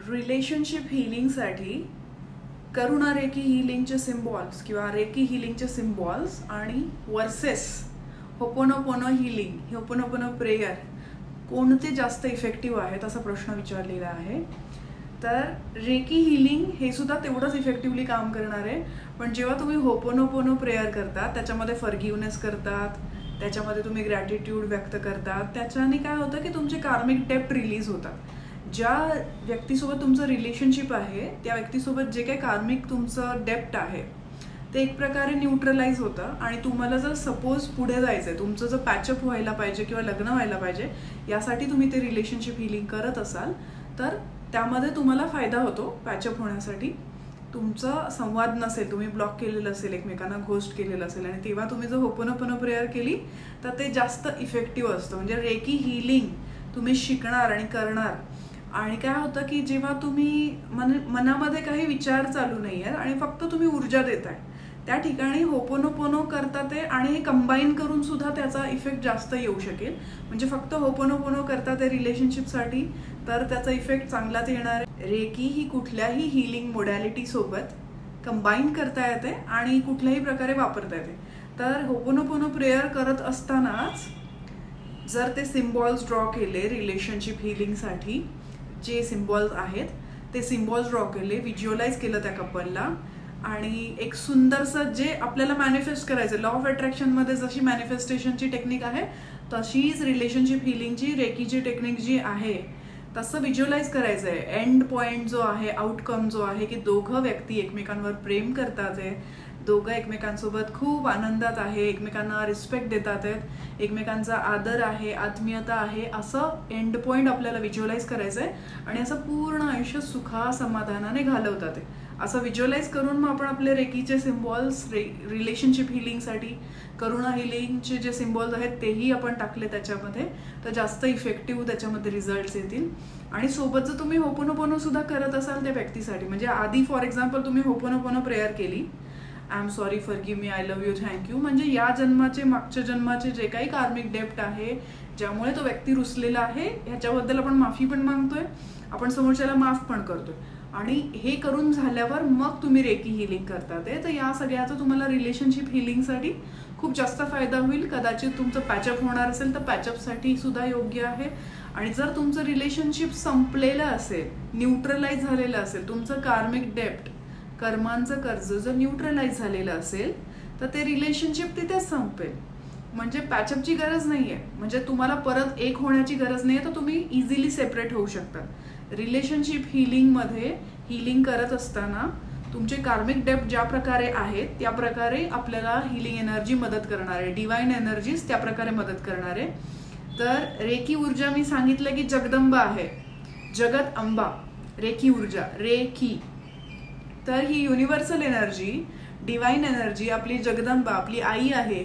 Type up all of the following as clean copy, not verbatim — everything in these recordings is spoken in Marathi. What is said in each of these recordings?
रिलेशनशिप हिलिंगसाठी करुणा रेकी हिलिंगचे सिम्बॉल्स किंवा रेकी हिलिंगचे सिम्बॉल्स आणि versus ho'oponopono healing ho'oponopono prayer कोणते जास्त इफेक्टिव्ह आहेत असा प्रश्न विचारलेला आहे. तर रेकी हिलिंग हे सुद्धा तेवढंच इफेक्टिव्हली काम करणार आहे. पण जेव्हा तुम्ही होपोनोपोनो प्रेयर करतात त्याच्यामध्ये फॉरगिव्हनेस करतात, त्याच्यामध्ये तुम्ही ग्रॅटिट्यूड व्यक्त करतात, त्याच्याने काय होतं की तुमचे कार्मिक डेप्ट रिलीज होतात. ज्या व्यक्तीसोबत तुमचं रिलेशनशिप आहे त्या व्यक्तीसोबत जे काही कार्मिक तुमचं डेप्ट आहे ते एक प्रकारे न्यूट्रलाइज होतं. आणि तुम्हाला जर सपोज पुढे जायचं आहे, तुमचं जर पॅचअप व्हायला पाहिजे किंवा लग्न व्हायला पाहिजे यासाठी तुम्ही ते रिलेशनशिप हिलिंग करत असाल तर त्यामध्ये तुम्हाला फायदा होतो. पॅचअप होण्यासाठी तुमचा संवाद नसेल, तुम्ही ब्लॉक केलेलं असेल, एकमेकांना घोस्ट केलेलं असेल आणि तेव्हा तुम्ही जर होपोनोपोनो प्रेयर केली तर ते जास्त इफेक्टिव्ह असतं. म्हणजे रेकी हिलिंग तुम्ही शिकणार आणि करणार. आणि काय होतं की जेव्हा तुम्ही मनामध्ये काही विचार चालू नाही आहेत आणि फक्त तुम्ही ऊर्जा देताय त्या ठिकाणी होपोनोपोनो करता ते आणि हे कंबाईन करून सुद्धा त्याचा इफेक्ट जास्त येऊ शकेल. म्हणजे फक्त होपोनोपोनो करता ते रिलेशनशिपसाठी तर त्याचा इफेक्ट चांगलाच येणार आहे. रेकी ही कुठल्याही हिलिंग मोडॅलिटी सोबत कंबाईन करता येते आणि कुठल्याही प्रकारे वापरता येते. तर होपोनोपोनो प्रेयर करत असतानाच जर ते सिम्बॉल्स ड्रॉ केले रिलेशनशिप हिलिंगसाठी, जे सिम्बॉल्स आहेत ते सिम्बॉल्स ड्रॉ केले, व्हिज्युअलाइज केलं त्या कपलला आणि एक सुंदरसं जे आपल्याला मॅनिफेस्ट करायचं, लॉ ऑफ अट्रॅक्शनमध्ये जशी मॅनिफेस्टेशनची टेक्निक आहे तशीच रिलेशनशिप हिलिंगची रेकीची टेक्निक जी आहे तसं व्हिज्युअलाइज करायचं आहे. एंड पॉईंट जो आहे, आउटकम जो आहे की दोघं व्यक्ती एकमेकांवर प्रेम करतात आहे, दोघं एकमेकांसोबत खूप आनंदात आहे, एकमेकांना रिस्पेक्ट देतात आहेत, एकमेकांचा आदर आहे, आत्मीयता आहे, असं एंड पॉईंट आपल्याला व्हिज्युअलाइज करायचं आहे. आणि असं पूर्ण आयुष्य सुखा समाधानाने घालवतात आहे असं व्हिज्युअलाइज करून मग आपण आपले रेकीचे सिम्बॉल्स रिलेशनशिप हिलिंगसाठी करुणा हिलिंगचे जे सिम्बॉल्स आहेत तेही आपण टाकले त्याच्यामध्ये तर जास्त इफेक्टिव्ह त्याच्यामध्ये रिझल्ट्स येतील. आणि सोबत जर तुम्ही होपोनोपोनो सुद्धा करत असाल त्या व्यक्तीसाठी, म्हणजे आधी फॉर एक्झाम्पल तुम्ही होपोनोपोनो प्रेयर केली, I am sorry, forgive me, I love you, thank you, म्हणजे या जन्माचे मागच्या जन्माचे जे काही कार्मिक डेप्ट आहे ज्यामुळे तो व्यक्ती रुसलेला आहे ह्याच्याबद्दल आपण माफी पण मागतोय, आपण समोरच्याला माफ पण करतोय. आणि हे करून झाल्यावर मग तुम्ही रेकी हिलिंग करतात तर या सगळ्याचा तुम्हाला रिलेशनशिप हिलिंगसाठी खूप जास्त फायदा होईल. कदाचित तुमचं पॅचअप होणार असेल तर पॅचअपसाठी सुद्धा योग्य आहे. आणि जर तुमचं रिलेशनशिप संपलेलं असेल, न्यूट्रलाइज झालेलं असेल, तुमचं कार्मिक डेप्ट कर्मांचं कर्ज जर न्यूट्रलाइज झालेलं असेल तर ते रिलेशनशिप तिथेच संपेल. म्हणजे पॅचअपची गरज नाही आहे, म्हणजे तुम्हाला परत एक होण्याची गरज नाही आहे, तर तुम्ही इझिली सेपरेट होऊ शकता. रिलेशनशिप हिलिंगमध्ये हिलिंग करत असताना तुमचे कार्मिक डेप्ट ज्या प्रकारे आहेत त्या प्रकारे आपल्याला हिलिंग एनर्जी मदत करणार आहे, डिवाइन एनर्जीज त्या प्रकारे मदत करणार आहे. तर रेकी ऊर्जा मी सांगितलं की जगदंबा आहे, जगत अंबा, रेकी ऊर्जा रेकी. तर ही युनिव्हर्सल एनर्जी, डिवाइन एनर्जी, आपली जगदंबा, आपली आई आहे,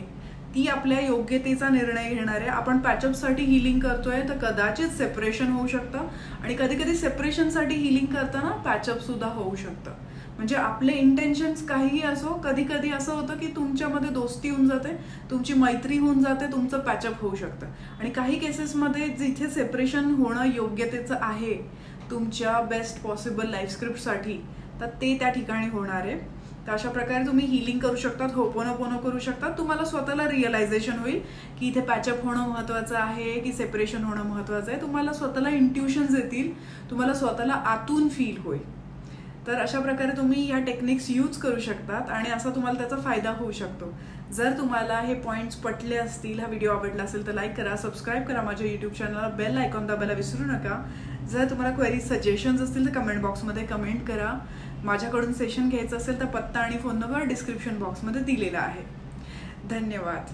ती आपल्या योग्यतेचा निर्णय घेणार आहे. आपण पॅचअपसाठी हिलिंग करतोय तर कदाचित सेपरेशन होऊ शकतं आणि कधी कधी सेपरेशनसाठी हिलिंग करताना पॅचअप सुद्धा होऊ शकतं. म्हणजे आपले इंटेन्शन्स काहीही असो, कधी कधी असं होतं की तुमच्यामध्ये दोस्ती होऊन जाते, तुमची मैत्री होऊन जाते, तुमचं पॅचअप होऊ शकतं. आणि काही केसेसमध्ये जिथे सेपरेशन होणं योग्यतेचं आहे तुमच्या बेस्ट पॉसिबल लाईफ स्क्रिप्टसाठी तर ते त्या ठिकाणी होणार आहे. तर अशा प्रकारे तुम्ही हिलिंग करू शकतात, होपोनोपोनो करू शकतात. तुम्हाला स्वतःला रिअलायझेशन होईल की इथे पॅचअप होणं महत्त्वाचं आहे की सेपरेशन होणं महत्त्वाचं आहे. तुम्हाला स्वतःला इंट्युशन्स येतील, तुम्हाला स्वतःला आतून फील होईल. तर अशा प्रकारे तुम्ही या टेक्निक्स यूज करू शकतात आणि असा तुम्हाला त्याचा फायदा होऊ शकतो. जर तुम्हाला हे पॉईंट्स पटले असतील, हा व्हिडिओ आवडला असेल तर लाईक करा, सबस्क्राईब करा माझ्या यूट्यूब चॅनलला, बेल आयकॉन दाबायला विसरू नका. जर तुम्हाला क्वेरीज सजेशन्स असतील तर कमेंट बॉक्समध्ये कमेंट करा. माझ्याकडून सेशन घ्यायचं असेल तर पत्ता आणि फोन नंबर डिस्क्रिप्शन बॉक्समध्ये दिलेला आहे. धन्यवाद.